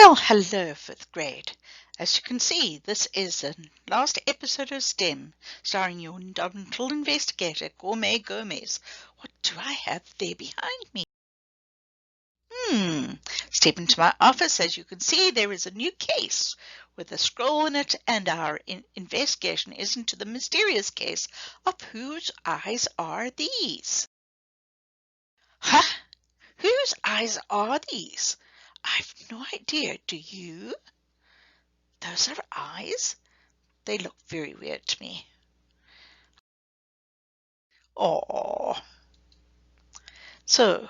Well, hello, fifth grade. As you can see, this is the last episode of STEM, starring your dental investigator, Gourmet Gomez. What do I have there behind me? Step into my office. As you can see, there is a new case with a scroll in it, and our investigation is into the mysterious case of whose eyes are these? Huh? Whose eyes are these? I've no idea. Do you? Those are eyes? They look very weird to me. Oh. So,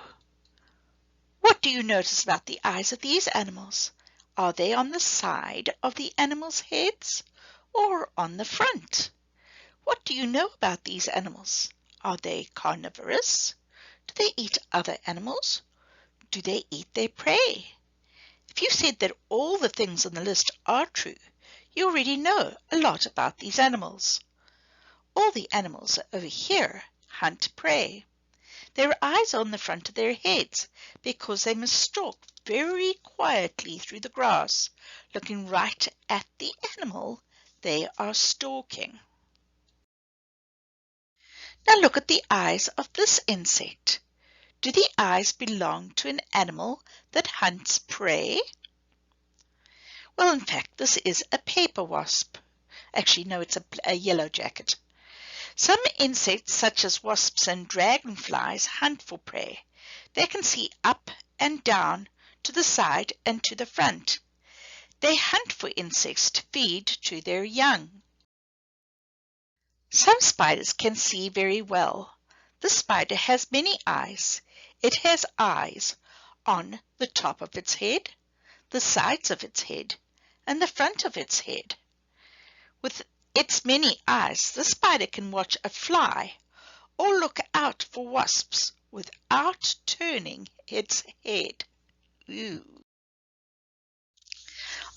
what do you notice about the eyes of these animals? Are they on the side of the animals' heads or on the front? What do you know about these animals? Are they carnivorous? Do they eat other animals? Do they eat their prey? If you said that all the things on the list are true, you already know a lot about these animals. All the animals over here hunt prey. Their eyes are on the front of their heads because they must stalk very quietly through the grass, looking right at the animal they are stalking. Now look at the eyes of this insect. Do the eyes belong to an animal that hunts prey? Well, in fact, this is a paper wasp. Actually, no, it's a yellow jacket. Some insects, such as wasps and dragonflies, hunt for prey. They can see up and down, to the side and to the front. They hunt for insects to feed to their young. Some spiders can see very well. The spider has many eyes. It has eyes on the top of its head, the sides of its head, and the front of its head. With its many eyes, the spider can watch a fly or look out for wasps without turning its head. Ooh.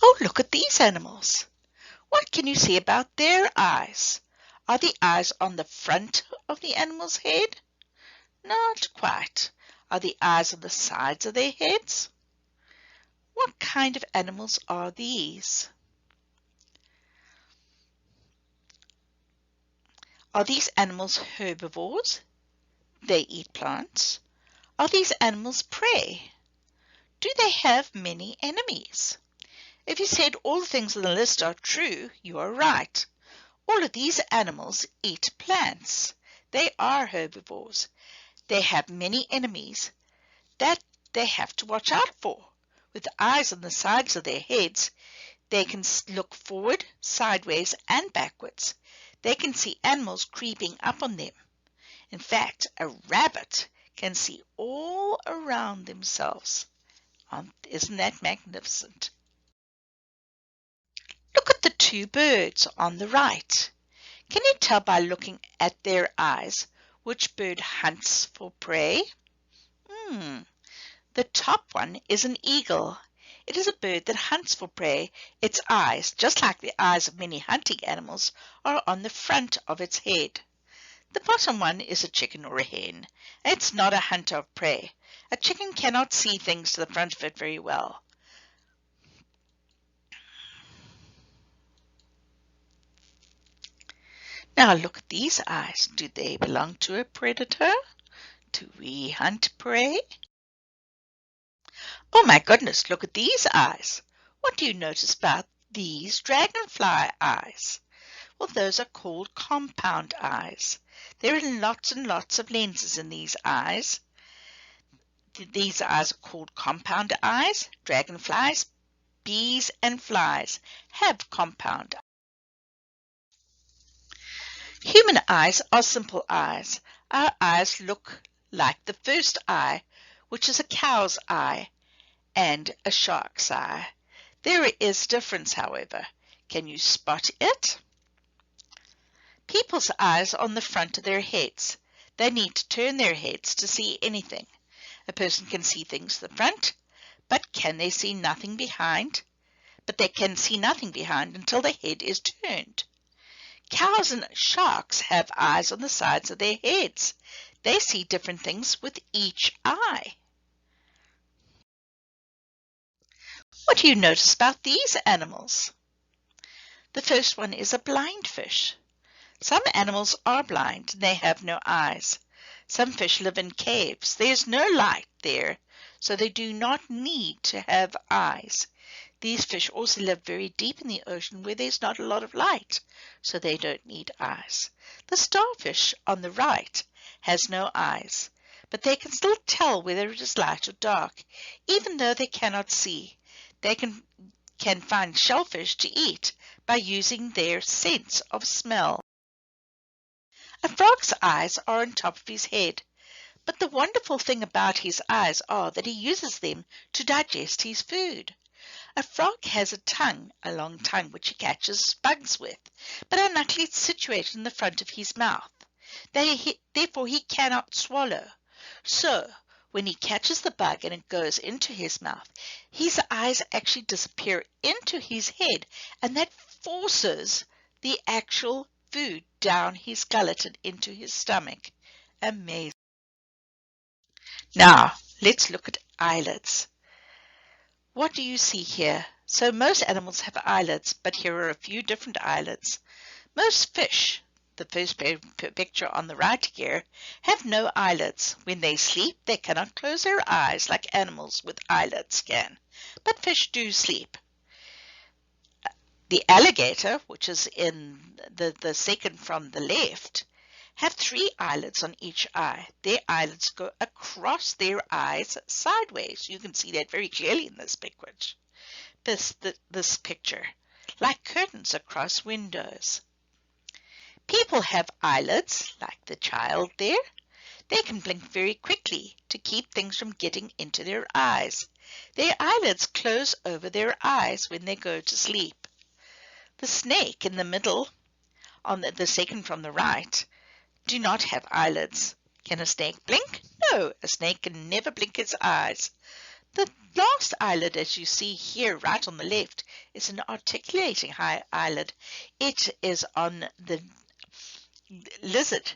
Oh, look at these animals. What can you see about their eyes? Are the eyes on the front of the animal's head? Not quite. Are the eyes on the sides of their heads? What kind of animals are these? Are these animals herbivores? They eat plants. Are these animals prey? Do they have many enemies? If you said all the things on the list are true, you are right. All of these animals eat plants. They are herbivores. They have many enemies that they have to watch out for. With eyes on the sides of their heads, they can look forward, sideways, and backwards. They can see animals creeping up on them. In fact, a rabbit can see all around themselves. Isn't that magnificent? Look at the two birds on the right. Can you tell by looking at their eyes which bird hunts for prey? The top one is an eagle. It is a bird that hunts for prey. Its eyes, just like the eyes of many hunting animals, are on the front of its head. The bottom one is a chicken or a hen. It's not a hunter of prey. A chicken cannot see things to the front of it very well. Now look at these eyes. Do they belong to a predator? Do we hunt prey? Oh my goodness, look at these eyes. What do you notice about these dragonfly eyes? Well, those are called compound eyes. There are lots and lots of lenses in these eyes. These eyes are called compound eyes. Dragonflies, bees, and flies have compound eyes. Human eyes are simple eyes. Our eyes look like the first eye, which is a cow's eye, and a shark's eye. There is a difference, however. Can you spot it? People's eyes are on the front of their heads. They need to turn their heads to see anything. A person can see things to the front, but can they see nothing behind? But they can see nothing behind until the head is turned. Cows and sharks have eyes on the sides of their heads. They see different things with each eye. What do you notice about these animals? The first one is a blind fish. Some animals are blind and they have no eyes. Some fish live in caves. There's no light there, so they do not need to have eyes. These fish also live very deep in the ocean where there's not a lot of light, so they don't need eyes. The starfish on the right has no eyes, but they can still tell whether it is light or dark, even though they cannot see. They can find shellfish to eat by using their sense of smell. A frog's eyes are on top of his head, but the wonderful thing about his eyes are that he uses them to digest his food. A frog has a long tongue, which he catches bugs with, but unluckily it's situated in the front of his mouth. Therefore he cannot swallow. So, when he catches the bug and it goes into his mouth, his eyes actually disappear into his head, and that forces the actual food down his gullet and into his stomach. Amazing. Now, let's look at eyelids. What do you see here? So most animals have eyelids, but here are a few different eyelids. Most fish, the first picture on the right here, have no eyelids. When they sleep, they cannot close their eyes like animals with eyelids can, but fish do sleep. The alligator, which is in the second from the left, have 3 eyelids on each eye. Their eyelids go across their eyes sideways. You can see that very clearly in this picture. This picture, like curtains across windows. People have eyelids, like the child there. They can blink very quickly to keep things from getting into their eyes. Their eyelids close over their eyes when they go to sleep. The snake in the middle, on the second from the right, do not have eyelids. Can a snake blink? No, a snake can never blink its eyes. The last eyelid, as you see here right on the left, is an articulating eyelid. It is on the lizard,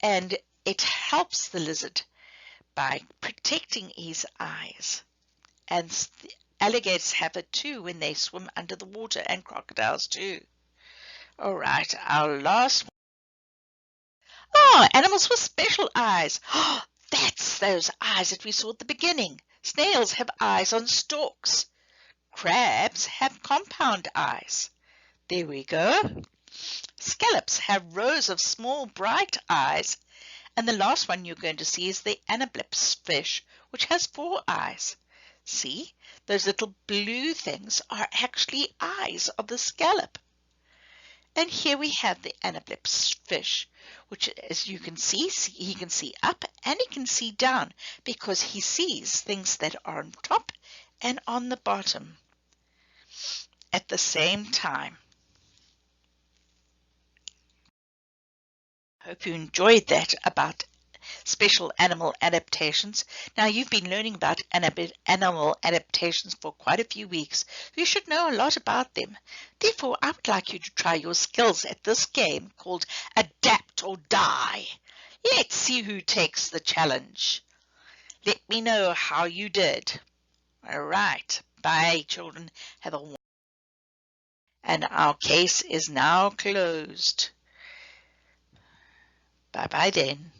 and it helps the lizard by protecting his eyes. And alligators have it too when they swim under the water, and crocodiles too. All right, our last one. Oh, animals with special eyes. Oh, that's those eyes that we saw at the beginning. Snails have eyes on stalks. Crabs have compound eyes. There we go. Scallops have rows of small bright eyes. And the last one you're going to see is the anableps fish, which has 4 eyes. See, those little blue things are actually eyes of the scallop. And here we have the anableps fish, which, as you can see, he can see up and he can see down because he sees things that are on top and on the bottom at the same time. Hope you enjoyed that about special animal adaptations. Now, you've been learning about animal adaptations for quite a few weeks. You should know a lot about them. Therefore, I would like you to try your skills at this game called Adapt or Die. Let's see who takes the challenge. Let me know how you did. All right. Bye, children. Have a wonderful day. And our case is now closed. Bye-bye then.